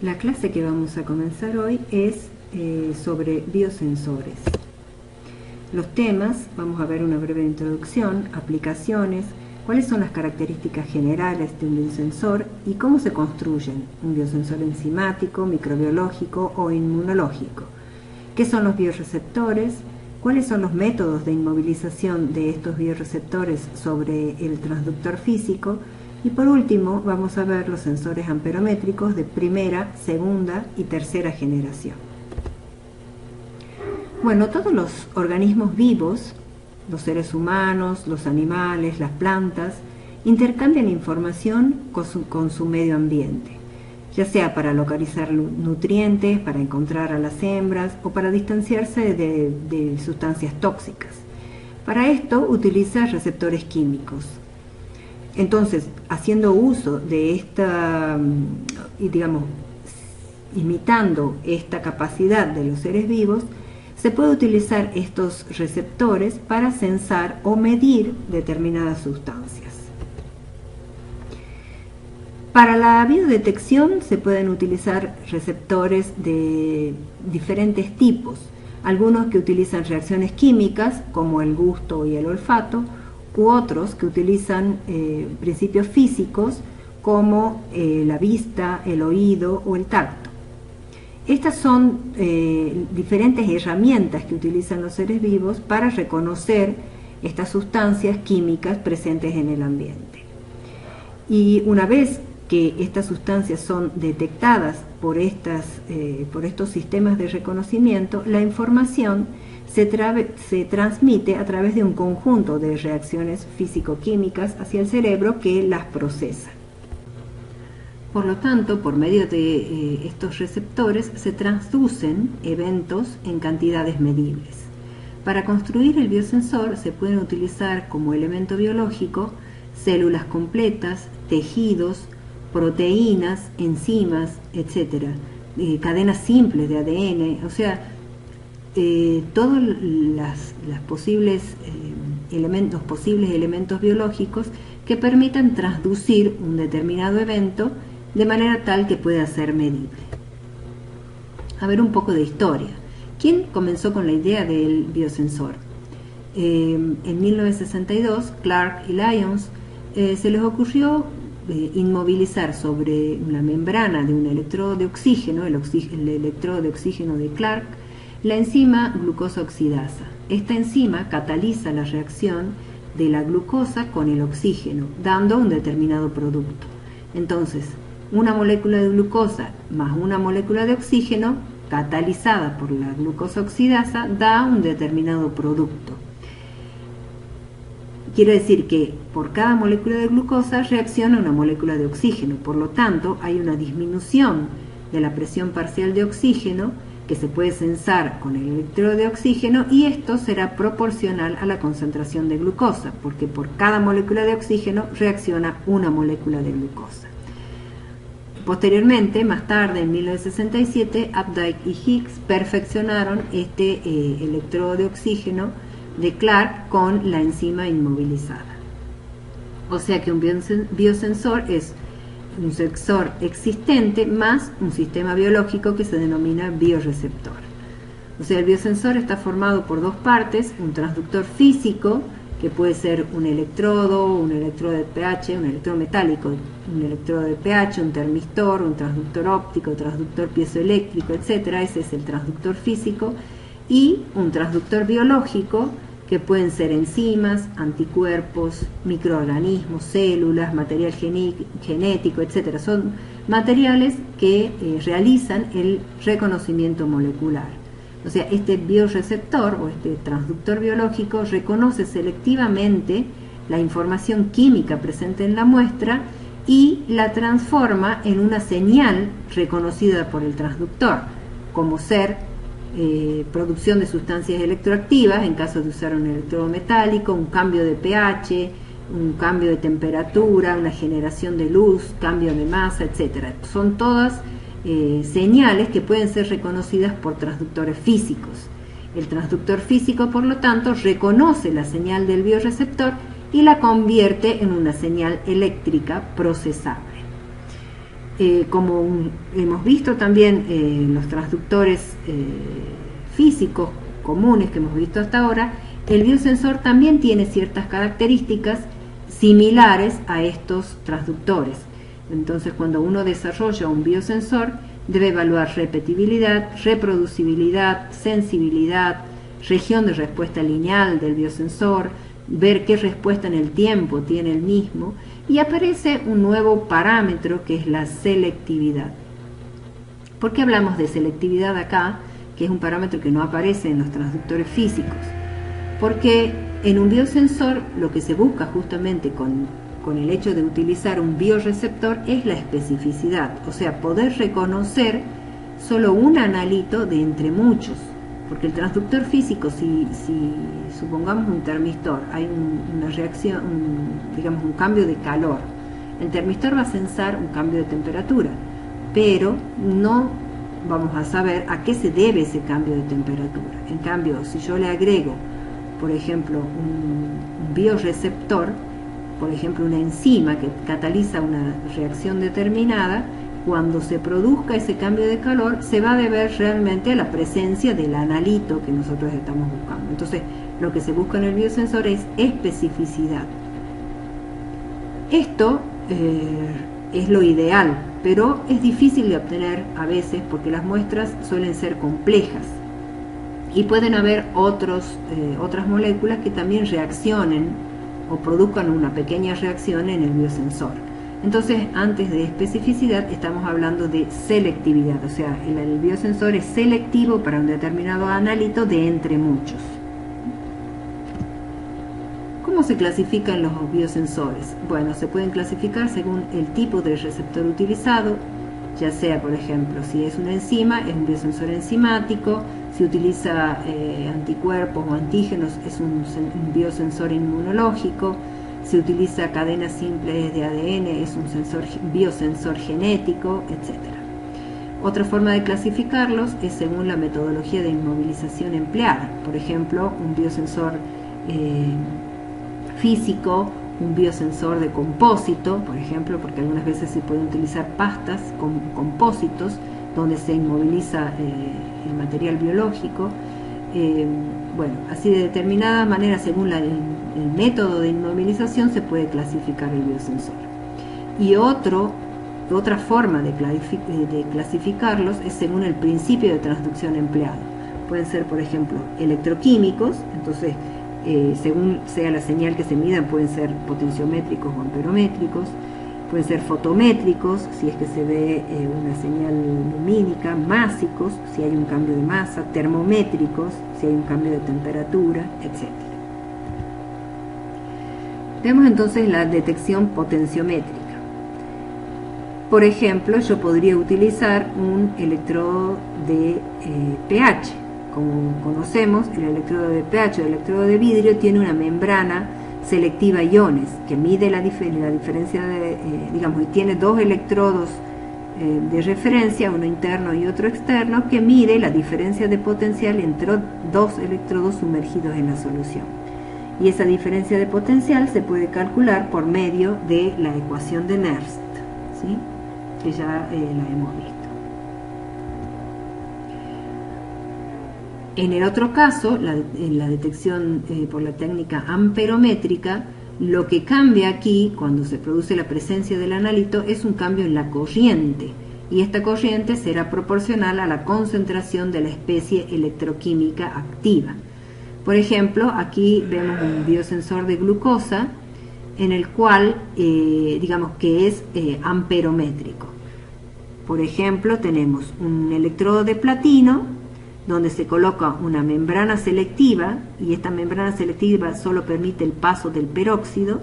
La clase que vamos a comenzar hoy es sobre biosensores. Los temas, vamos a ver una breve introducción, aplicaciones, cuáles son las características generales de un biosensor y cómo se construyen un biosensor enzimático, microbiológico o inmunológico. ¿Qué son los bioreceptores? ¿Cuáles son los métodos de inmovilización de estos bioreceptores sobre el transductor físico? Y por último vamos a ver los sensores amperométricos de primera, segunda y tercera generación. Bueno, todos los organismos vivos, los seres humanos, los animales, las plantas, intercambian información con su medio ambiente, ya sea para localizar nutrientes, para encontrar a las hembras o para distanciarse de sustancias tóxicas. Para esto utiliza receptores químicos. Entonces, haciendo uso de esta, imitando esta capacidad de los seres vivos, se puede utilizar estos receptores para sensar o medir determinadas sustancias. Para la biodetección se pueden utilizar receptores de diferentes tipos, algunos que utilizan reacciones químicas como el gusto y el olfato, u otros que utilizan principios físicos como la vista, el oído o el tacto. Estas son diferentes herramientas que utilizan los seres vivos para reconocer estas sustancias químicas presentes en el ambiente. Y una vez que estas sustancias son detectadas por estos sistemas de reconocimiento, la información se transmite a través de un conjunto de reacciones físico-químicas hacia el cerebro que las procesa. Por lo tanto, por medio de estos receptores se transducen eventos en cantidades medibles. Para construir el biosensor se pueden utilizar como elemento biológico células completas, tejidos, proteínas, enzimas, etc., cadenas simples de ADN, o sea, todos los posibles elementos biológicos que permitan transducir un determinado evento de manera tal que pueda ser medible. A ver un poco de historia. ¿Quién comenzó con la idea del biosensor? En 1962, Clark y Lyons se les ocurrió inmovilizar sobre la membrana de un electrodo de oxígeno, el electrodo de oxígeno de Clark, la enzima glucosa oxidasa. Esta enzima cataliza la reacción de la glucosa con el oxígeno, dando un determinado producto. Entonces, una molécula de glucosa más una molécula de oxígeno, catalizada por la glucosa oxidasa, da un determinado producto. Quiere decir que por cada molécula de glucosa reacciona una molécula de oxígeno. Por lo tanto, hay una disminución de la presión parcial de oxígeno que se puede sensar con el electrodo de oxígeno, y esto será proporcional a la concentración de glucosa, porque por cada molécula de oxígeno reacciona una molécula de glucosa. Posteriormente, más tarde, en 1967, Updike y Higgs perfeccionaron este electrodo de oxígeno de Clark con la enzima inmovilizada. O sea que un biosensor es un sensor existente más un sistema biológico que se denomina bioreceptor. O sea, el biosensor está formado por dos partes: un transductor físico, que puede ser un electrodo de pH, un electrodo metálico, un electrodo de pH, un termistor, un transductor óptico, transductor piezoeléctrico, etc. Ese es el transductor físico. Y un transductor biológico, que pueden ser enzimas, anticuerpos, microorganismos, células, material genético, etc. Son materiales que realizan el reconocimiento molecular. O sea, este bioreceptor o este transductor biológico reconoce selectivamente la información química presente en la muestra y la transforma en una señal reconocida por el transductor, como ser producción de sustancias electroactivas en caso de usar un electrodo metálico, un cambio de pH, un cambio de temperatura, una generación de luz, cambio de masa, etc. Son todas señales que pueden ser reconocidas por transductores físicos. El transductor físico, por lo tanto, reconoce la señal del bioreceptor y la convierte en una señal eléctrica procesable. hemos visto también los transductores físicos comunes que hemos visto hasta ahora, el biosensor también tiene ciertas características similares a estos transductores. Entonces, cuando uno desarrolla un biosensor, debe evaluar repetibilidad, reproducibilidad, sensibilidad, región de respuesta lineal del biosensor, ver qué respuesta en el tiempo tiene el mismo, y aparece un nuevo parámetro que es la selectividad. ¿Por qué hablamos de selectividad acá? Que es un parámetro que no aparece en los transductores físicos. Porque en un biosensor lo que se busca justamente con el hecho de utilizar un bioreceptor es la especificidad, o sea, poder reconocer solo un analito de entre muchos. Porque el transductor físico, si supongamos un termistor, hay una reacción, digamos un cambio de calor, el termistor va a sensar un cambio de temperatura, pero no vamos a saber a qué se debe ese cambio de temperatura. En cambio, si yo le agrego, por ejemplo, un bioreceptor, por ejemplo una enzima que cataliza una reacción determinada, cuando se produzca ese cambio de calor se va a deber realmente a la presencia del analito que nosotros estamos buscando. Entonces, lo que se busca en el biosensor es especificidad. Esto es lo ideal, pero es difícil de obtener a veces porque las muestras suelen ser complejas y pueden haber otras moléculas que también reaccionen o produzcan una pequeña reacción en el biosensor. Entonces, antes de especificidad estamos hablando de selectividad, o sea, el biosensor es selectivo para un determinado analito de entre muchos. ¿Cómo se clasifican los biosensores? Bueno, se pueden clasificar según el tipo de receptor utilizado, ya sea, por ejemplo, si es una enzima, es un biosensor enzimático, si utiliza anticuerpos o antígenos, es un biosensor inmunológico, si utiliza cadenas simples de ADN, es un biosensor genético, etc. Otra forma de clasificarlos es según la metodología de inmovilización empleada. Por ejemplo, un biosensor físico, un biosensor de compósito, por ejemplo, porque algunas veces se pueden utilizar pastas con compósitos donde se inmoviliza el material biológico. Bueno, así de determinada manera, según el método de inmovilización, se puede clasificar el biosensor. Y otra forma de clasificarlos es según el principio de transducción empleado. Pueden ser, por ejemplo, electroquímicos, entonces, según sea la señal que se mida, pueden ser potenciométricos o amperométricos. Pueden ser fotométricos, si es que se ve una señal lumínica, másicos, si hay un cambio de masa, termométricos, si hay un cambio de temperatura, etc. Veamos entonces la detección potenciométrica. Por ejemplo, yo podría utilizar un electrodo de pH. Como conocemos, el electrodo de pH o el electrodo de vidrio tiene una membrana selectiva iones, que mide la diferencia digamos, y tiene dos electrodos de referencia, uno interno y otro externo, que mide la diferencia de potencial entre dos electrodos sumergidos en la solución. Y esa diferencia de potencial se puede calcular por medio de la ecuación de Nernst, ¿sí? Que ya la hemos visto. En el otro caso, en la detección por la técnica amperométrica, lo que cambia aquí, cuando se produce la presencia del analito, es un cambio en la corriente, y esta corriente será proporcional a la concentración de la especie electroquímica activa. Por ejemplo, aquí vemos un biosensor de glucosa, en el cual, digamos que es amperométrico. Por ejemplo, tenemos un electrodo de platino, donde se coloca una membrana selectiva, y esta membrana selectiva solo permite el paso del peróxido.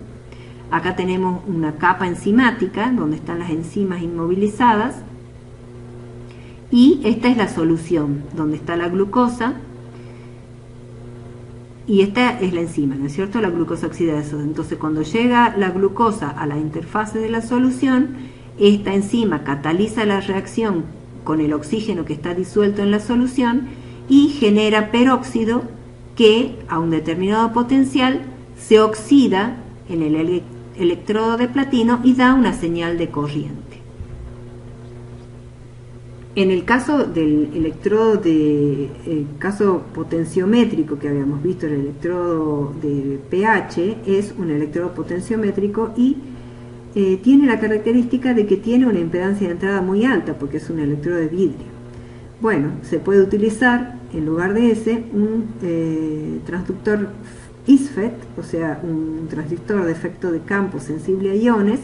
Acá tenemos una capa enzimática, donde están las enzimas inmovilizadas, y esta es la solución, donde está la glucosa, y esta es la enzima, ¿no es cierto?, la glucosa oxidasa. Entonces, cuando llega la glucosa a la interfase de la solución, esta enzima cataliza la reacción con el oxígeno que está disuelto en la solución y genera peróxido que a un determinado potencial se oxida en el electrodo de platino y da una señal de corriente. En el caso del electrodo caso potenciométrico que habíamos visto, el electrodo de pH es un electrodo potenciométrico y tiene la característica de que tiene una impedancia de entrada muy alta porque es un electrodo de vidrio. Bueno, se puede utilizar en lugar de ese un transductor ISFET, o sea, un transistor de efecto de campo sensible a iones,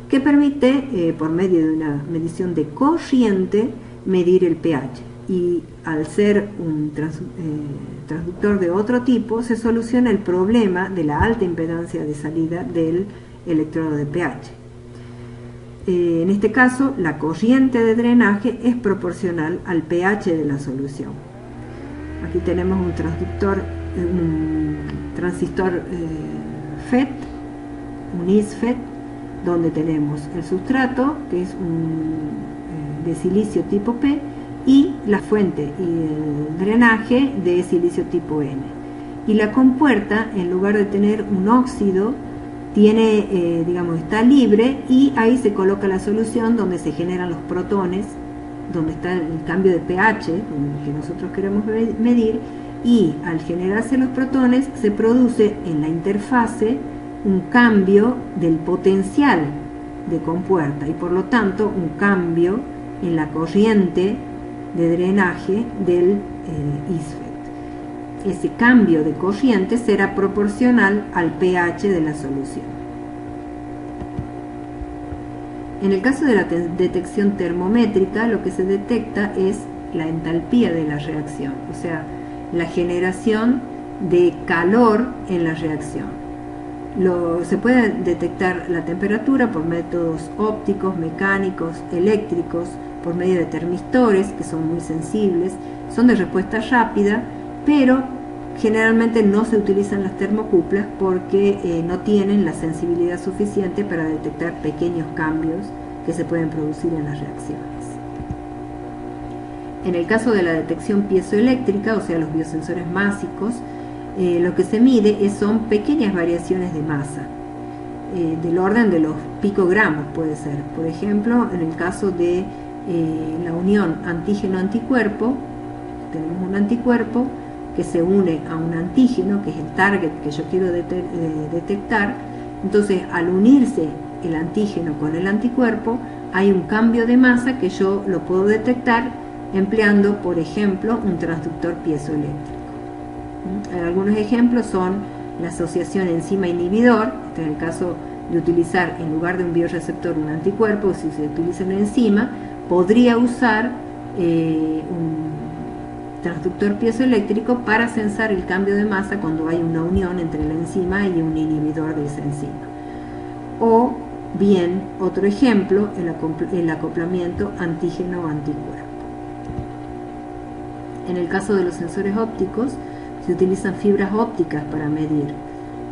que permite, por medio de una medición de corriente, medir el pH. Y al ser un transductor de otro tipo, se soluciona el problema de la alta impedancia de salida del electrodo de pH. En este caso, la corriente de drenaje es proporcional al pH de la solución. Aquí tenemos un transistor FET, un ISFET, donde tenemos el sustrato, que es de silicio tipo P, y la fuente y el drenaje de silicio tipo N. Y la compuerta, en lugar de tener un óxido, tiene, está libre, y ahí se coloca la solución donde se generan los protones, donde está el cambio de pH que nosotros queremos medir, y al generarse los protones se produce en la interfase un cambio del potencial de compuerta y por lo tanto un cambio en la corriente de drenaje del ISFET. Ese cambio de corriente será proporcional al pH de la solución. En el caso de la detección termométrica, lo que se detecta es la entalpía de la reacción, o sea, la generación de calor en la reacción. Se puede detectar la temperatura por métodos ópticos, mecánicos, eléctricos, por medio de termistores que son muy sensibles, son de respuesta rápida, pero generalmente no se utilizan las termocuplas porque no tienen la sensibilidad suficiente para detectar pequeños cambios que se pueden producir en las reacciones. En el caso de la detección piezoeléctrica, o sea los biosensores másicos, lo que se mide son pequeñas variaciones de masa, del orden de los picogramos puede ser. Por ejemplo, en el caso de la unión antígeno-anticuerpo, tenemos un anticuerpo que se une a un antígeno, que es el target que yo quiero detectar. Entonces, al unirse el antígeno con el anticuerpo, hay un cambio de masa que yo lo puedo detectar empleando, por ejemplo, un transductor piezoeléctrico. Algunos ejemplos son la asociación enzima-inhibidor, este es el caso de utilizar en lugar de un bioreceptor un anticuerpo. Si se utiliza una enzima, podría usar un transductor piezoeléctrico para sensar el cambio de masa cuando hay una unión entre la enzima y un inhibidor de esa enzima. O bien, otro ejemplo, el acoplamiento antígeno-anticuerpo. En el caso de los sensores ópticos, se utilizan fibras ópticas para medir.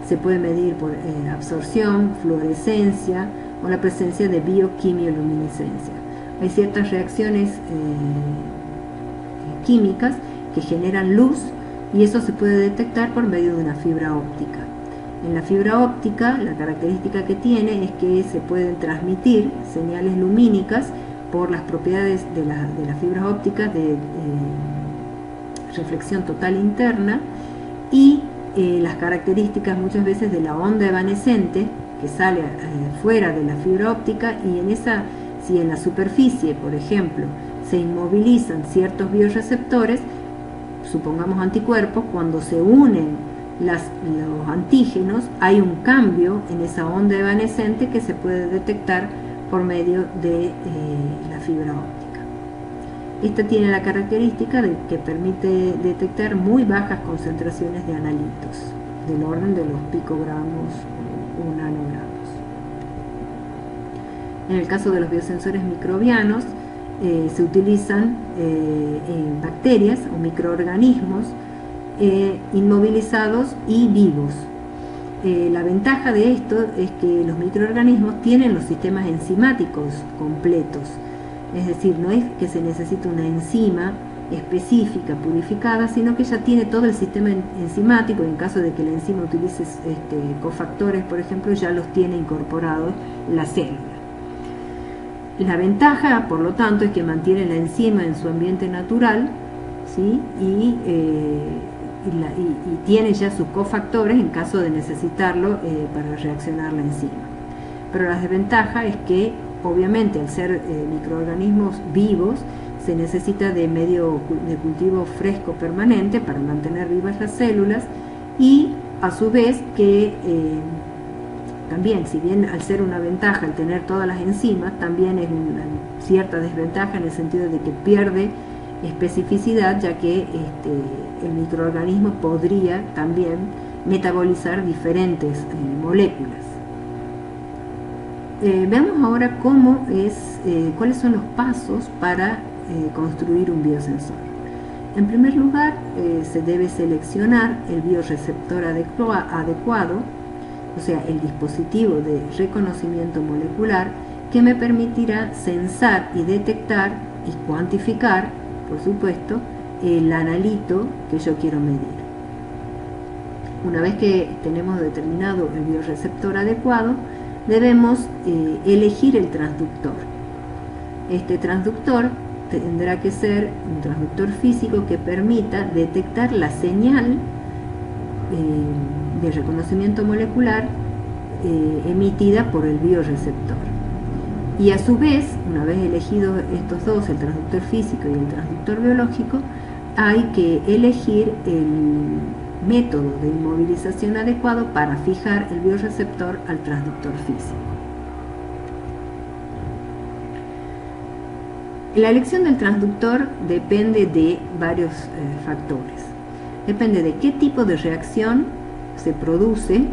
Se puede medir por absorción, fluorescencia o la presencia de bioquimioluminiscencia. Hay ciertas reacciones químicas que generan luz y eso se puede detectar por medio de una fibra óptica. En la fibra óptica, la característica que tiene es que se pueden transmitir señales lumínicas por las propiedades de las fibras ópticas de reflexión total interna y las características muchas veces de la onda evanescente que sale fuera de la fibra óptica, y si en la superficie, por ejemplo, se inmovilizan ciertos bioreceptores, supongamos anticuerpos, cuando se unen los antígenos hay un cambio en esa onda evanescente que se puede detectar por medio de la fibra óptica. Esta tiene la característica de que permite detectar muy bajas concentraciones de analitos, del orden de los picogramos o nanogramos. En el caso de los biosensores microbianos, se utilizan bacterias o microorganismos inmovilizados y vivos. La ventaja de esto es que los microorganismos tienen los sistemas enzimáticos completos. Es decir, no es que se necesite una enzima específica, purificada, sino que ya tiene todo el sistema enzimático. En caso de que la enzima utilice cofactores, por ejemplo, ya los tiene incorporados la célula. La ventaja, por lo tanto, es que mantiene la enzima en su ambiente natural, ¿sí? y tiene ya sus cofactores en caso de necesitarlo para reaccionar la enzima. Pero la desventaja es que, obviamente, al ser microorganismos vivos, se necesita de medio de cultivo fresco permanente para mantener vivas las células, y a su vez que también, si bien al ser una ventaja el tener todas las enzimas, también es una cierta desventaja en el sentido de que pierde especificidad, ya que el microorganismo podría también metabolizar diferentes moléculas. Veamos ahora cuáles son los pasos para construir un biosensor. En primer lugar, se debe seleccionar el bioreceptor adecuado, o sea, el dispositivo de reconocimiento molecular que me permitirá censar y detectar y cuantificar, por supuesto, el analito que yo quiero medir. Una vez que tenemos determinado el bioreceptor adecuado, debemos elegir el transductor. Este transductor tendrá que ser un transductor físico que permita detectar la señal de reconocimiento molecular emitida por el bioreceptor. Y a su vez, una vez elegidos estos dos, el transductor físico y el transductor biológico, hay que elegir el método de inmovilización adecuado para fijar el bioreceptor al transductor físico. La elección del transductor depende de varios factores. Depende de qué tipo de reacción se produce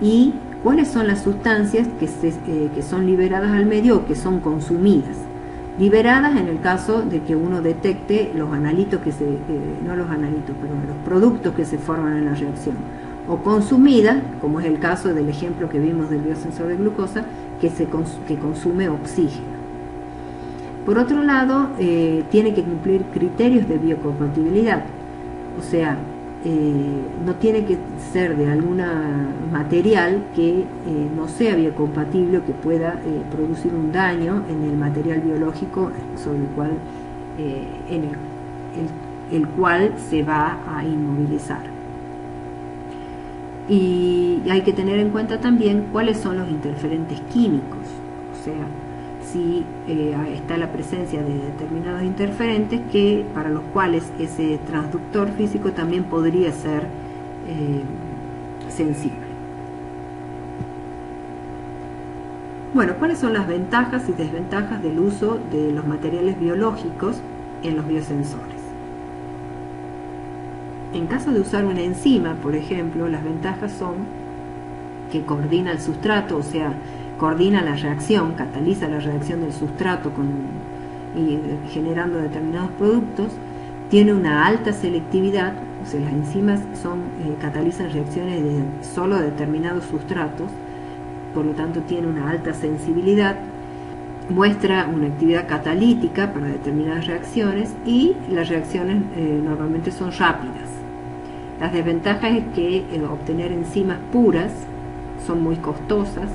y cuáles son las sustancias que son liberadas al medio o que son consumidas. Liberadas en el caso de que uno detecte los analitos los productos que se forman en la reacción. O consumidas, como es el caso del ejemplo que vimos del biosensor de glucosa, que consume oxígeno. Por otro lado, tiene que cumplir criterios de biocompatibilidad, o sea, no tiene que ser de algún material que no sea biocompatible o que pueda producir un daño en el material biológico sobre el cual, el cual se va a inmovilizar. Y hay que tener en cuenta también cuáles son los interferentes químicos, o sea, si está la presencia de determinados interferentes para los cuales ese transductor físico también podría ser sensible. Bueno, ¿cuáles son las ventajas y desventajas del uso de los materiales biológicos en los biosensores? En caso de usar una enzima, por ejemplo, las ventajas son que coordina el sustrato, o sea, coordina la reacción, cataliza la reacción del sustrato generando determinados productos, tiene una alta selectividad, o sea, las enzimas catalizan reacciones de solo determinados sustratos, por lo tanto tiene una alta sensibilidad, muestra una actividad catalítica para determinadas reacciones y las reacciones normalmente son rápidas. Las desventajas es que obtener enzimas puras son muy costosas,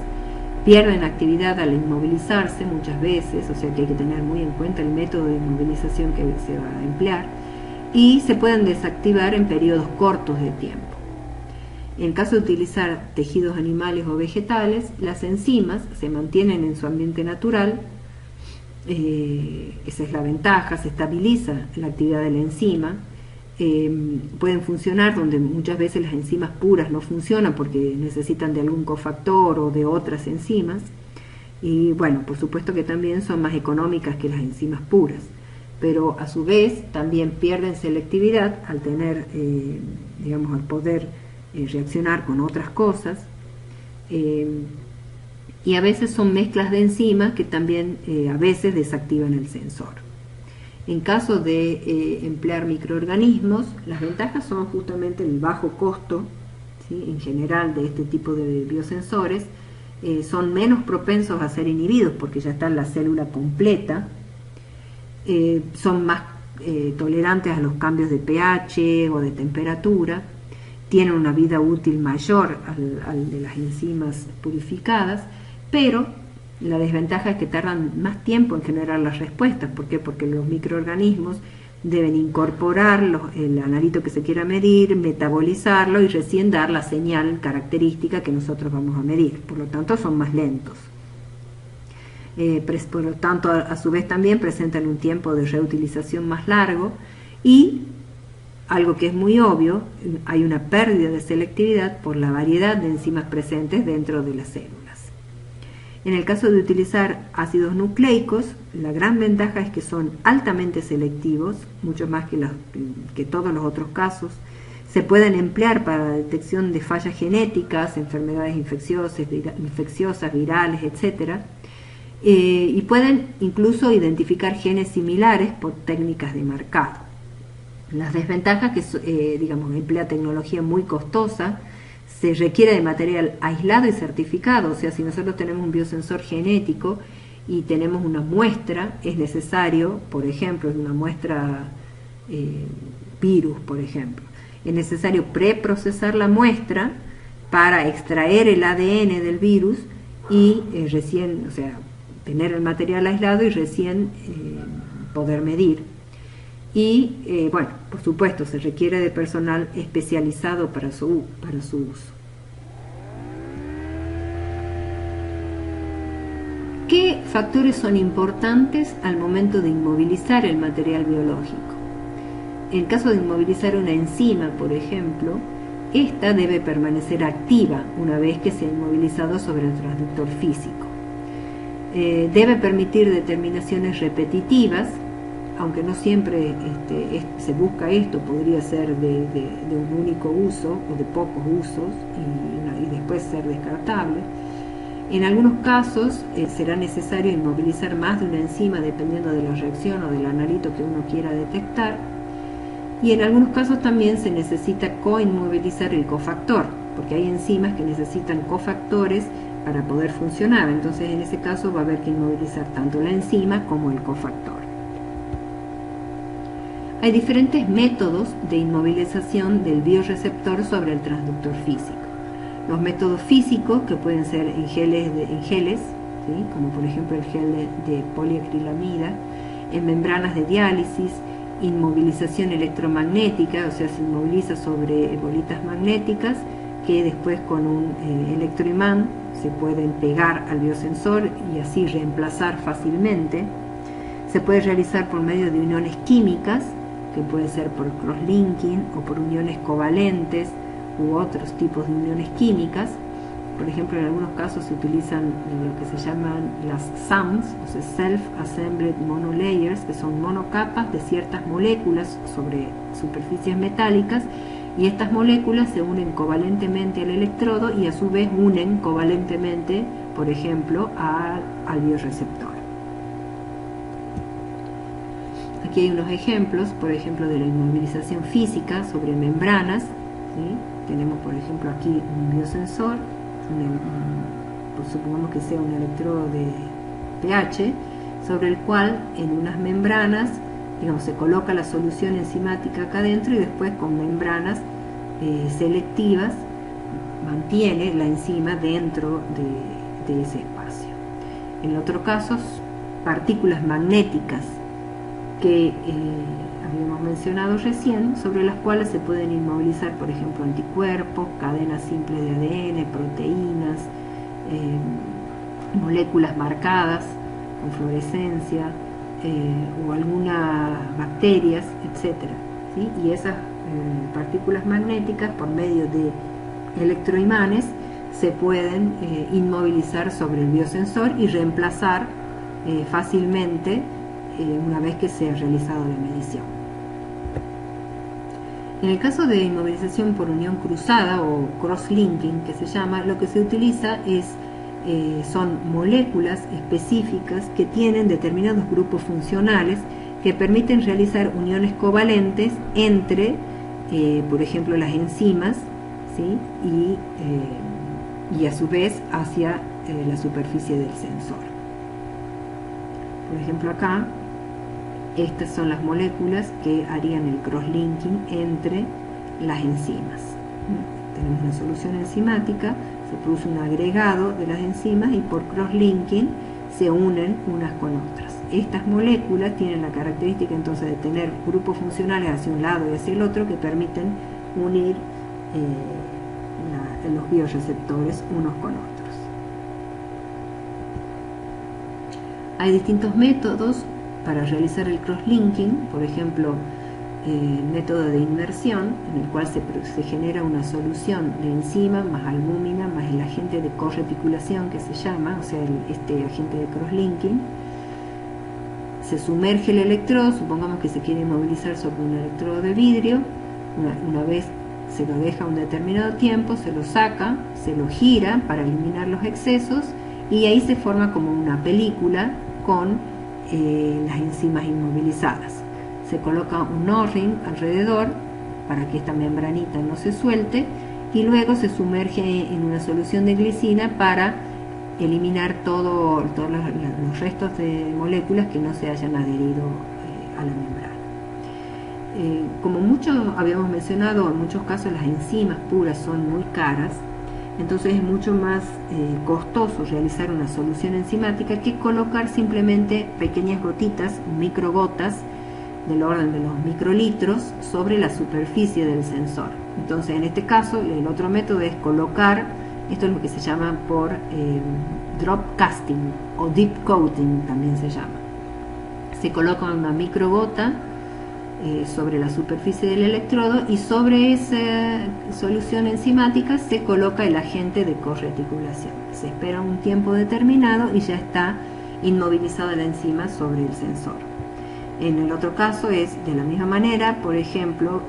pierden actividad al inmovilizarse muchas veces, o sea que hay que tener muy en cuenta el método de inmovilización que se va a emplear, y se pueden desactivar en periodos cortos de tiempo. En caso de utilizar tejidos animales o vegetales, las enzimas se mantienen en su ambiente natural, esa es la ventaja, se estabiliza la actividad de la enzima, pueden funcionar donde muchas veces las enzimas puras no funcionan porque necesitan de algún cofactor o de otras enzimas, y bueno, por supuesto que también son más económicas que las enzimas puras, pero a su vez también pierden selectividad al tener, al poder reaccionar con otras cosas, y a veces son mezclas de enzimas que también a veces desactivan el sensor. En caso de emplear microorganismos, las ventajas son justamente el bajo costo, ¿sí?, en general de este tipo de biosensores, son menos propensos a ser inhibidos porque ya está la célula completa, son más tolerantes a los cambios de pH o de temperatura, tienen una vida útil mayor al de las enzimas purificadas, pero La desventaja es que tardan más tiempo en generar las respuestas. ¿Por qué? Porque los microorganismos deben incorporar el analito que se quiera medir, metabolizarlo y recién dar la señal característica que nosotros vamos a medir. Por lo tanto, son más lentos. Por lo tanto, a su vez también presentan un tiempo de reutilización más largo y, algo que es muy obvio, hay una pérdida de selectividad por la variedad de enzimas presentes dentro de las células. En el caso de utilizar ácidos nucleicos, la gran ventaja es que son altamente selectivos, mucho más que todos los otros casos. Se pueden emplear para la detección de fallas genéticas, enfermedades infecciosas, virales, etc. Y pueden incluso identificar genes similares por técnicas de marcado. Las desventajas que emplea tecnología muy costosa, se requiere de material aislado y certificado. O sea, si nosotros tenemos un biosensor genético y tenemos una muestra, es necesario, por ejemplo, una muestra virus, por ejemplo, es necesario preprocesar la muestra para extraer el ADN del virus y tener el material aislado y recién poder medir. Y por supuesto, se requiere de personal especializado para su uso. ¿Qué factores son importantes al momento de inmovilizar el material biológico? En caso de inmovilizar una enzima, por ejemplo, esta debe permanecer activa una vez que se ha inmovilizado sobre el transductor físico. Debe permitir determinaciones repetitivas, aunque no siempre se busca esto, podría ser de un único uso o de pocos usos y después ser descartable. En algunos casos será necesario inmovilizar más de una enzima dependiendo de la reacción o del analito que uno quiera detectar, y en algunos casos también se necesita coinmovilizar el cofactor, porque hay enzimas que necesitan cofactores para poder funcionar. Entonces, en ese caso va a haber que inmovilizar tanto la enzima como el cofactor. Hay diferentes métodos de inmovilización del bioreceptor sobre el transductor físico. Los métodos físicos, que pueden ser en geles, ¿sí? Como por ejemplo el gel de poliacrilamida, en membranas de diálisis, inmovilización electromagnética, o sea, se inmoviliza sobre bolitas magnéticas que después con un electroimán se pueden pegar al biosensor y así reemplazar fácilmente. Se puede realizar por medio de uniones químicas, que puede ser por cross-linking o por uniones covalentes u otros tipos de uniones químicas. Por ejemplo, en algunos casos se utilizan lo que se llaman las SAMs, o sea, Self-Assembled Monolayers, que son monocapas de ciertas moléculas sobre superficies metálicas, y estas moléculas se unen covalentemente al electrodo y a su vez unen covalentemente, por ejemplo, al bioreceptor. Aquí hay unos ejemplos, por ejemplo, de la inmovilización física sobre membranas, ¿sí? Tenemos, por ejemplo, aquí un biosensor, supongamos que sea un electrodo de pH, sobre el cual en unas membranas, se coloca la solución enzimática acá adentro y después con membranas selectivas mantiene la enzima dentro de ese espacio. En el otro caso, partículas magnéticas que habíamos mencionado recién, sobre las cuales se pueden inmovilizar, por ejemplo, anticuerpos, cadenas simples de ADN, proteínas, moléculas marcadas con fluorescencia o algunas bacterias, etc. ¿Sí? Y esas partículas magnéticas, por medio de electroimanes, se pueden inmovilizar sobre el biosensor y reemplazar fácilmente una vez que se ha realizado la medición. En el caso de inmovilización por unión cruzada o cross-linking, que se llama, lo que se utiliza son moléculas específicas que tienen determinados grupos funcionales que permiten realizar uniones covalentes entre, por ejemplo, las enzimas, ¿sí? Y a su vez hacia la superficie del sensor. Por ejemplo, acá estas son las moléculas que harían el cross-linking entre las enzimas. Tenemos una solución enzimática, se produce un agregado de las enzimas y por cross-linking se unen unas con otras. Estas moléculas tienen la característica entonces de tener grupos funcionales hacia un lado y hacia el otro que permiten unir los bioreceptores unos con otros. Hay distintos métodos para realizar el crosslinking, por ejemplo, el método de inmersión, en el cual se genera una solución de enzima más albúmina más el agente de correticulación que se llama, o sea, este agente de crosslinking. Se sumerge el electrodo, supongamos que se quiere inmovilizar sobre un electrodo de vidrio, una vez se lo deja un determinado tiempo, se lo saca, se lo gira para eliminar los excesos y ahí se forma como una película con las enzimas inmovilizadas. Se coloca un O-ring alrededor para que esta membranita no se suelte y luego se sumerge en una solución de glicina para eliminar todos los restos de moléculas que no se hayan adherido a la membrana. Como muchos habíamos mencionado, en muchos casos las enzimas puras son muy caras, entonces es mucho más costoso realizar una solución enzimática que colocar simplemente pequeñas gotitas, microgotas, del orden de los microlitros sobre la superficie del sensor. Entonces en este caso el otro método es colocar, esto es lo que se llama por drop casting o deep coating también se llama. Se coloca una microgota sobre la superficie del electrodo y sobre esa solución enzimática se coloca el agente de correticulación. Se espera un tiempo determinado y ya está inmovilizada la enzima sobre el sensor. En el otro caso es de la misma manera, por ejemplo,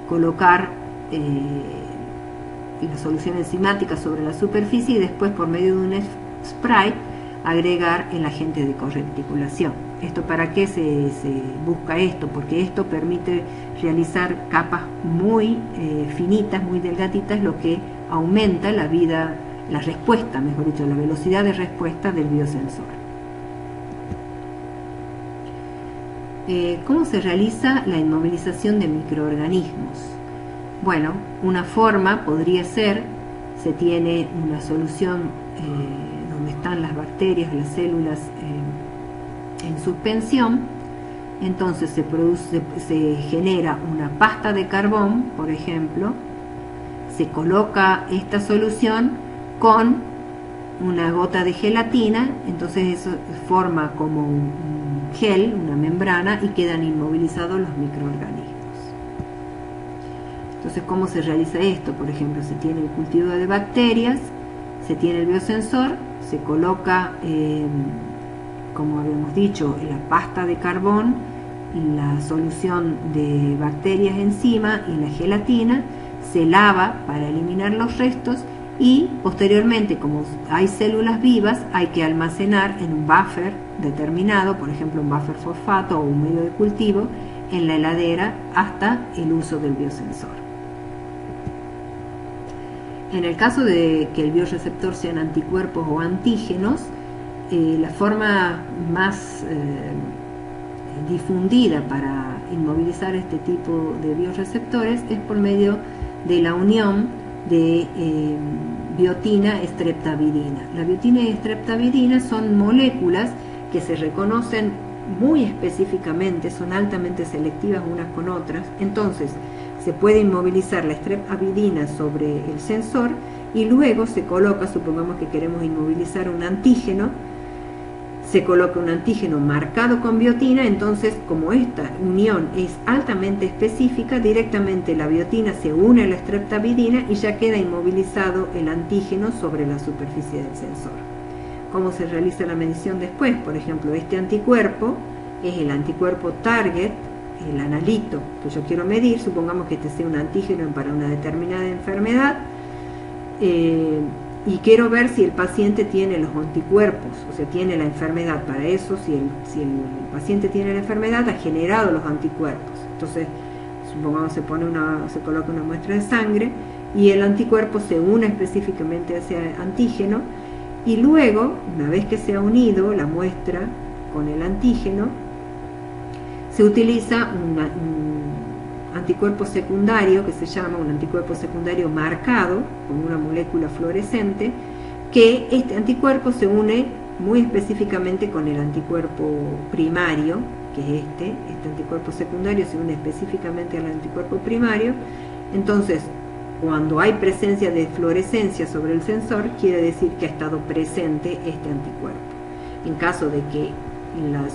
colocar la solución enzimática sobre la superficie y después por medio de un spray agregar el agente de correticulación. ¿Esto para qué se busca esto? Porque esto permite realizar capas muy finitas, muy delgaditas, lo que aumenta la respuesta, mejor dicho, la velocidad de respuesta del biosensor. ¿Cómo se realiza la inmovilización de microorganismos? Bueno, una forma podría ser, se tiene una solución donde están las bacterias, las células en suspensión, entonces se genera una pasta de carbón, por ejemplo, se coloca esta solución con una gota de gelatina, entonces eso forma como un gel, una membrana, y quedan inmovilizados los microorganismos. Entonces, ¿cómo se realiza esto? Por ejemplo, se tiene el cultivo de bacterias, se tiene el biosensor, se coloca, como habíamos dicho, la pasta de carbón, la solución de bacterias encima y la gelatina, se lava para eliminar los restos y posteriormente, como hay células vivas, hay que almacenar en un buffer determinado, por ejemplo un buffer fosfato o un medio de cultivo, en la heladera hasta el uso del biosensor. En el caso de que el bioreceptor sean anticuerpos o antígenos, la forma más difundida para inmovilizar este tipo de bioreceptores es por medio de la unión de biotina streptavidina. La biotina y streptavidina son moléculas que se reconocen muy específicamente, son altamente selectivas unas con otras, entonces se puede inmovilizar la streptavidina sobre el sensor y luego se coloca, supongamos que queremos inmovilizar un antígeno, se coloca un antígeno marcado con biotina, entonces como esta unión es altamente específica, directamente la biotina se une a la streptavidina y ya queda inmovilizado el antígeno sobre la superficie del sensor. ¿Cómo se realiza la medición después? Por ejemplo, este anticuerpo es el anticuerpo target, el analito que yo quiero medir, supongamos que este sea un antígeno para una determinada enfermedad, y quiero ver si el paciente tiene los anticuerpos, o sea, tiene la enfermedad. Para eso, si el paciente tiene la enfermedad, ha generado los anticuerpos. Entonces, supongamos se coloca una muestra de sangre y el anticuerpo se une específicamente a ese antígeno y luego, una vez que se ha unido la muestra con el antígeno, se utiliza un anticuerpo secundario que se llama un anticuerpo secundario marcado con una molécula fluorescente, que este anticuerpo se une muy específicamente con el anticuerpo primario, que es este anticuerpo secundario se une específicamente al anticuerpo primario. Entonces, cuando hay presencia de fluorescencia sobre el sensor, quiere decir que ha estado presente este anticuerpo. En caso de que,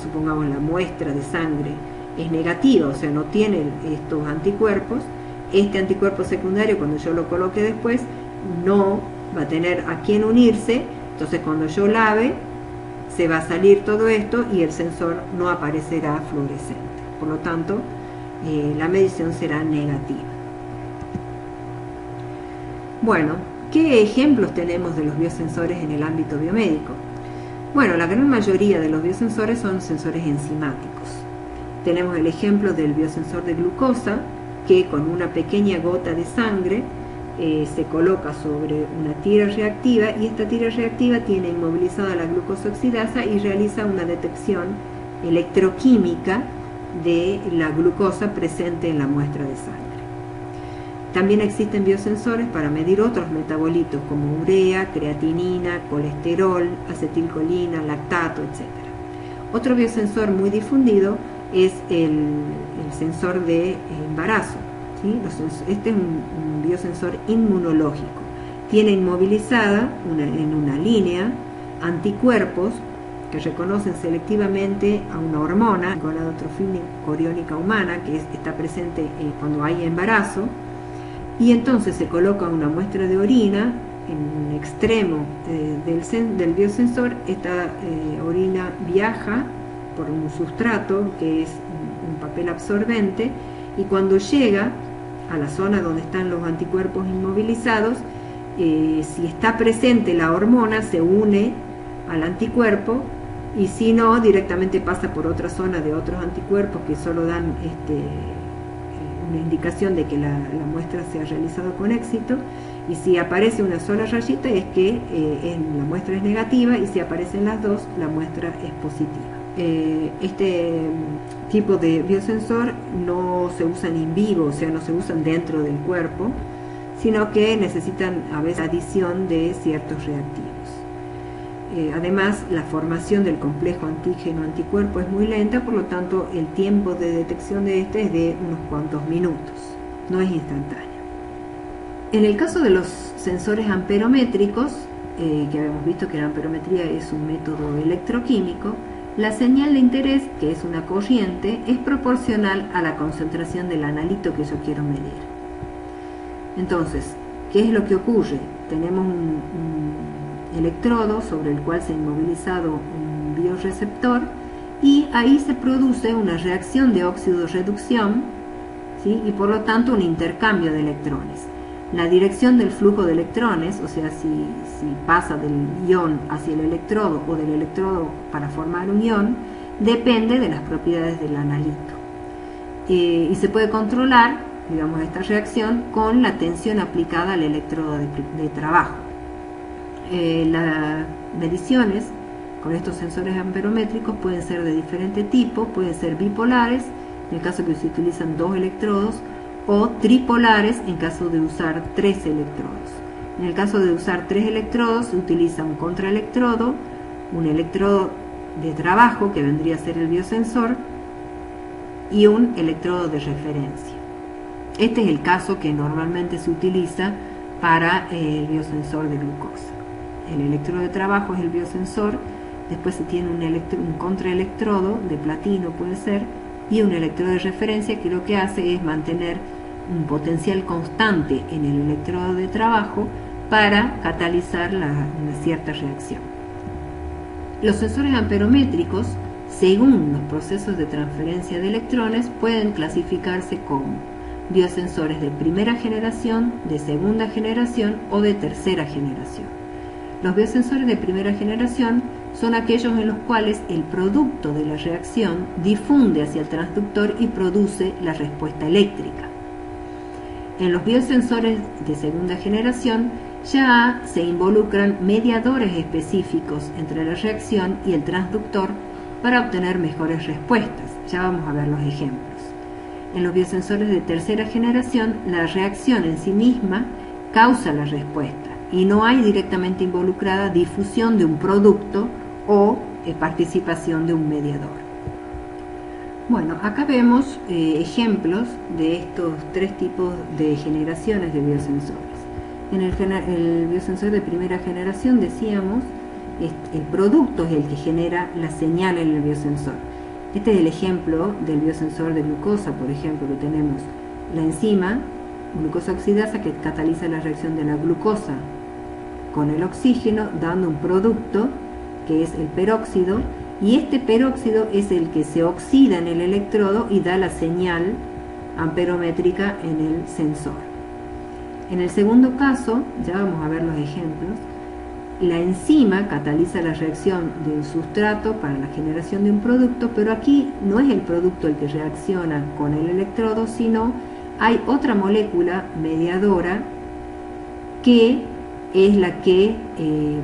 supongamos, la muestra de sangre es negativa, o sea, no tiene estos anticuerpos, este anticuerpo secundario, cuando yo lo coloque después, no va a tener a quién unirse. Entonces, cuando yo lave, se va a salir todo esto y el sensor no aparecerá fluorescente. Por lo tanto, la medición será negativa. Bueno, ¿qué ejemplos tenemos de los biosensores en el ámbito biomédico? Bueno, la gran mayoría de los biosensores son sensores enzimáticos. Tenemos el ejemplo del biosensor de glucosa, que con una pequeña gota de sangre se coloca sobre una tira reactiva, y esta tira reactiva tiene inmovilizada la glucosa oxidasa y realiza una detección electroquímica de la glucosa presente en la muestra de sangre. También existen biosensores para medir otros metabolitos como urea, creatinina, colesterol, acetilcolina, lactato, etc. Otro biosensor muy difundido es el sensor de embarazo. ¿Sí? Este es un biosensor inmunológico. Tiene inmovilizada en una línea anticuerpos que reconocen selectivamente a una hormona, gonadotrofina choriónica humana, que está presente cuando hay embarazo, y entonces se coloca una muestra de orina en un extremo del biosensor. Esta orina viaja por un sustrato que es un papel absorbente, y cuando llega a la zona donde están los anticuerpos inmovilizados, si está presente la hormona, se une al anticuerpo, y si no, directamente pasa por otra zona de otros anticuerpos que solo dan una indicación de que la muestra se ha realizado con éxito. Y si aparece una sola rayita es que la muestra es negativa, y si aparecen las dos, la muestra es positiva. Este tipo de biosensor no se usan in vivo, o sea, no se usan dentro del cuerpo, sino que necesitan a veces adición de ciertos reactivos. Además, la formación del complejo antígeno-anticuerpo es muy lenta, por lo tanto el tiempo de detección de este es de unos cuantos minutos, no es instantáneo. En el caso de los sensores amperométricos, que habíamos visto que la amperometría es un método electroquímico, la señal de interés, que es una corriente, es proporcional a la concentración del analito que yo quiero medir. Entonces, ¿qué es lo que ocurre? Tenemos un electrodo sobre el cual se ha inmovilizado un bioreceptor, y ahí se produce una reacción de óxido-reducción, ¿sí? Y por lo tanto un intercambio de electrones. La dirección del flujo de electrones, o sea, si pasa del ion hacia el electrodo o del electrodo para formar un ion, depende de las propiedades del analito. Y se puede controlar, digamos, esta reacción con la tensión aplicada al electrodo de trabajo. Las mediciones con estos sensores amperométricos pueden ser de diferente tipo, pueden ser bipolares, en el caso que se utilizan 2 electrodos, o tripolares en caso de usar 3 electrodos. En el caso de usar 3 electrodos se utiliza un contraelectrodo, un electrodo de trabajo, que vendría a ser el biosensor, y un electrodo de referencia. Este es el caso que normalmente se utiliza para el biosensor de glucosa. El electrodo de trabajo es el biosensor, después se tiene un contraelectrodo de platino, puede ser, y un electrodo de referencia, que lo que hace es mantener un potencial constante en el electrodo de trabajo para catalizar una cierta reacción. Los sensores amperométricos, según los procesos de transferencia de electrones, pueden clasificarse como biosensores de primera generación, de segunda generación o de tercera generación. Los biosensores de primera generación son aquellos en los cuales el producto de la reacción difunde hacia el transductor y produce la respuesta eléctrica. En los biosensores de segunda generación ya se involucran mediadores específicos entre la reacción y el transductor para obtener mejores respuestas. Ya vamos a ver los ejemplos. En los biosensores de tercera generación, la reacción en sí misma causa la respuesta y no hay directamente involucrada difusión de un producto o participación de un mediador. Bueno, acá vemos ejemplos de estos tres tipos de generaciones de biosensores. En el biosensor de primera generación, decíamos, el producto es el que genera la señal en el biosensor. Este es el ejemplo del biosensor de glucosa, por ejemplo, que tenemos la enzima glucosa oxidasa que cataliza la reacción de la glucosa con el oxígeno, dando un producto que es el peróxido, y este peróxido es el que se oxida en el electrodo y da la señal amperométrica en el sensor. En el segundo caso, ya vamos a ver los ejemplos, la enzima cataliza la reacción del sustrato para la generación de un producto, pero aquí no es el producto el que reacciona con el electrodo, sino hay otra molécula mediadora que es la que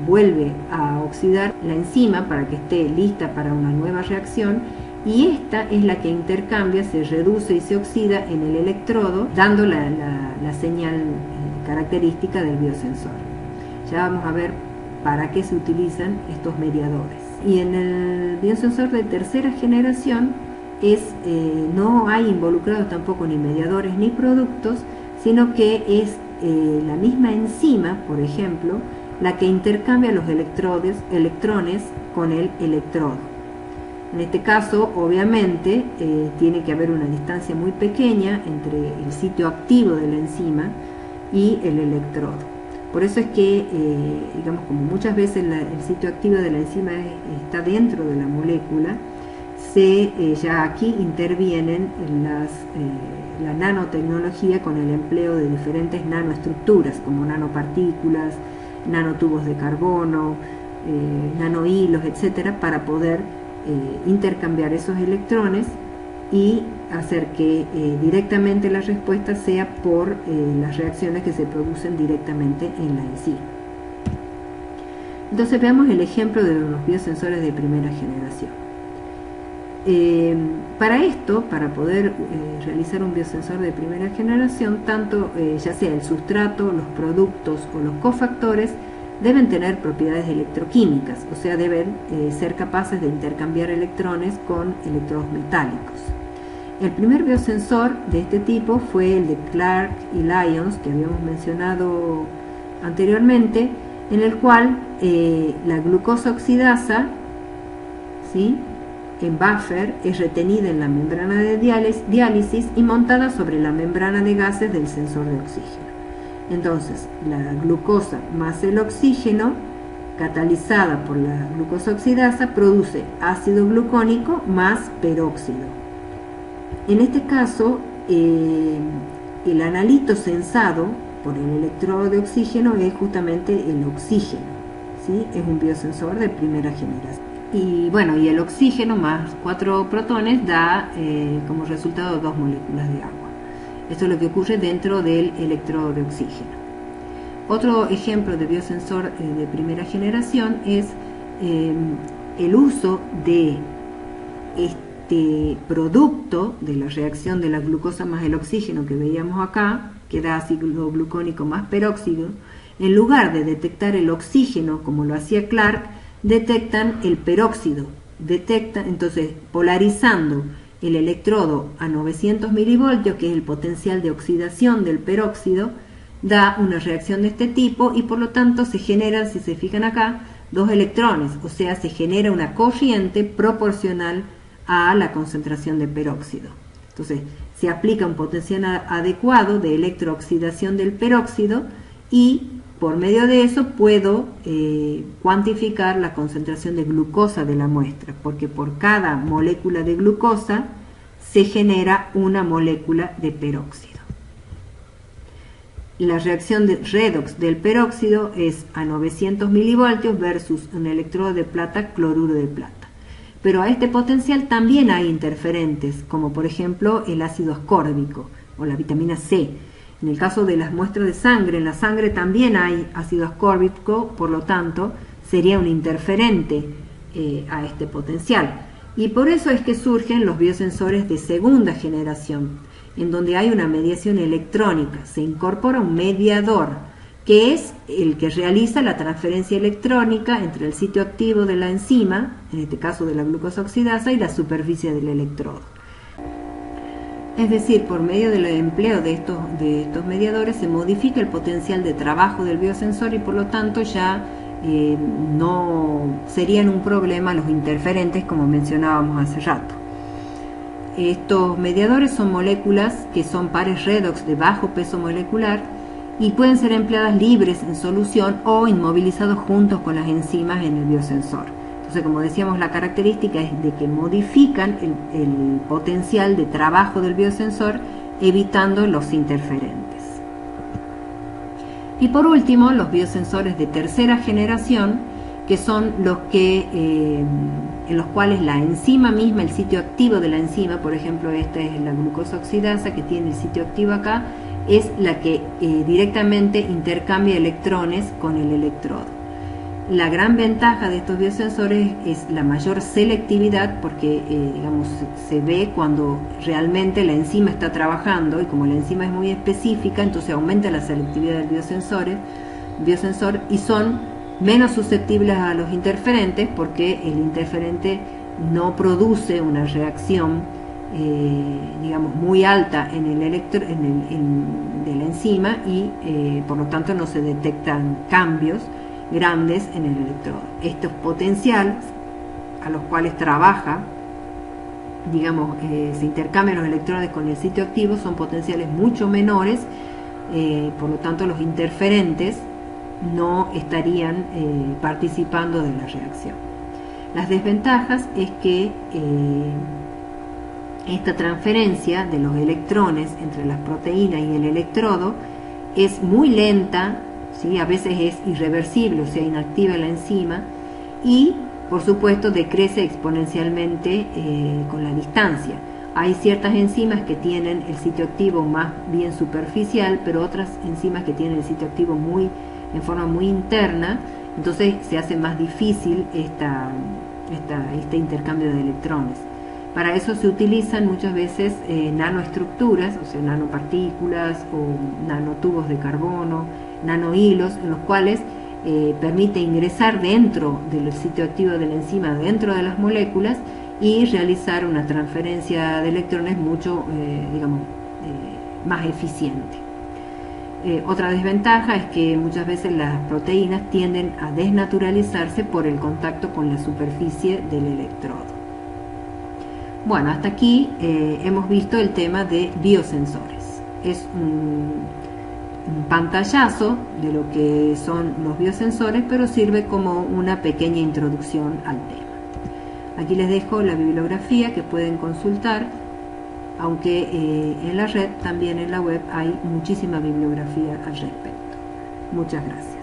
vuelve a oxidar la enzima para que esté lista para una nueva reacción, y esta es la que intercambia, se reduce y se oxida en el electrodo, dando la señal característica del biosensor. Ya vamos a ver para qué se utilizan estos mediadores. Y en el biosensor de tercera generación no hay involucrados tampoco ni mediadores ni productos, sino que es la misma enzima, por ejemplo, la que intercambia los electrones con el electrodo. En este caso, obviamente, tiene que haber una distancia muy pequeña entre el sitio activo de la enzima y el electrodo. Por eso es que, digamos, como muchas veces el sitio activo de la enzima está dentro de la molécula, ya aquí intervienen la nanotecnología con el empleo de diferentes nanoestructuras, como nanopartículas, nanotubos de carbono, nanohilos, etcétera, para poder intercambiar esos electrones y hacer que directamente la respuesta sea por las reacciones que se producen directamente en la enzima. Entonces veamos el ejemplo de los biosensores de primera generación. Para esto, para poder realizar un biosensor de primera generación, tanto ya sea el sustrato, los productos o los cofactores deben tener propiedades electroquímicas, o sea, deben ser capaces de intercambiar electrones con electrodos metálicos. El primer biosensor de este tipo fue el de Clark y Lyons, que habíamos mencionado anteriormente, en el cual la glucosa oxidasa, ¿sí?, en buffer, es retenida en la membrana de diálisis y montada sobre la membrana de gases del sensor de oxígeno. Entonces, la glucosa más el oxígeno, catalizada por la glucosa oxidasa, produce ácido glucónico más peróxido. En este caso, el analito sensado por el electrodo de oxígeno es justamente el oxígeno, ¿sí? Es un biosensor de primera generación. Y bueno, y el oxígeno más 4 protones da como resultado 2 moléculas de agua. Esto es lo que ocurre dentro del electrodo de oxígeno. Otro ejemplo de biosensor de primera generación es el uso de este producto de la reacción de la glucosa más el oxígeno que veíamos acá, que da ácido glucónico más peróxido. En lugar de detectar el oxígeno como lo hacía Clark, detectan el peróxido. Entonces, polarizando el electrodo a 900 milivoltios, que es el potencial de oxidación del peróxido, da una reacción de este tipo y por lo tanto se generan, si se fijan acá, 2 electrones, o sea, se genera una corriente proporcional a la concentración de peróxido. Entonces, se aplica un potencial adecuado de electrooxidación del peróxido y por medio de eso puedo cuantificar la concentración de glucosa de la muestra, porque por cada molécula de glucosa se genera una molécula de peróxido. La reacción de redox del peróxido es a 900 milivoltios versus un electrodo de plata, cloruro de plata. Pero a este potencial también hay interferentes, como por ejemplo el ácido ascórbico o la vitamina C. En el caso de las muestras de sangre, en la sangre también hay ácido ascórbico, por lo tanto sería un interferente a este potencial. Y por eso es que surgen los biosensores de segunda generación, en donde hay una mediación electrónica, se incorpora un mediador que es el que realiza la transferencia electrónica entre el sitio activo de la enzima, en este caso de la glucosa oxidasa, y la superficie del electrodo. Es decir, por medio del empleo de estos mediadores se modifica el potencial de trabajo del biosensor y por lo tanto ya no serían un problema los interferentes, como mencionábamos hace rato. Estos mediadores son moléculas que son pares redox de bajo peso molecular y pueden ser empleadas libres en solución o inmovilizados juntos con las enzimas en el biosensor. Entonces, como decíamos, la característica es de que modifican el potencial de trabajo del biosensor, evitando los interferentes. Y por último, los biosensores de tercera generación, que son los que, en los cuales la enzima misma, el sitio activo de la enzima, por ejemplo, esta es la glucosa oxidasa que tiene el sitio activo acá, es la que directamente intercambia electrones con el electrodo. La gran ventaja de estos biosensores es la mayor selectividad porque digamos, se ve cuando realmente la enzima está trabajando y como la enzima es muy específica, entonces aumenta la selectividad del biosensor y son menos susceptibles a los interferentes porque el interferente no produce una reacción digamos muy alta en el de la enzima y por lo tanto no se detectan cambios grandes en el electrodo. Estos potenciales a los cuales trabaja, digamos, se intercambian los electrones con el sitio activo son potenciales mucho menores, por lo tanto los interferentes no estarían participando de la reacción. Las desventajas es que esta transferencia de los electrones entre las proteínas y el electrodo es muy lenta, ¿sí? A veces es irreversible, o sea, inactiva la enzima y, por supuesto, decrece exponencialmente con la distancia. Hay ciertas enzimas que tienen el sitio activo más bien superficial, pero otras enzimas que tienen el sitio activo en forma muy interna, entonces se hace más difícil este intercambio de electrones. Para eso se utilizan muchas veces nanoestructuras, o sea, nanopartículas o nanotubos de carbono, nanohilos, en los cuales permite ingresar dentro del sitio activo de la enzima, dentro de las moléculas, y realizar una transferencia de electrones mucho, digamos, más eficiente. Otra desventaja es que muchas veces las proteínas tienden a desnaturalizarse por el contacto con la superficie del electrodo. Bueno, hasta aquí hemos visto el tema de biosensores. Es un pantallazo de lo que son los biosensores, pero sirve como una pequeña introducción al tema. Aquí les dejo la bibliografía que pueden consultar, aunque en la red, también en la web, hay muchísima bibliografía al respecto. Muchas gracias.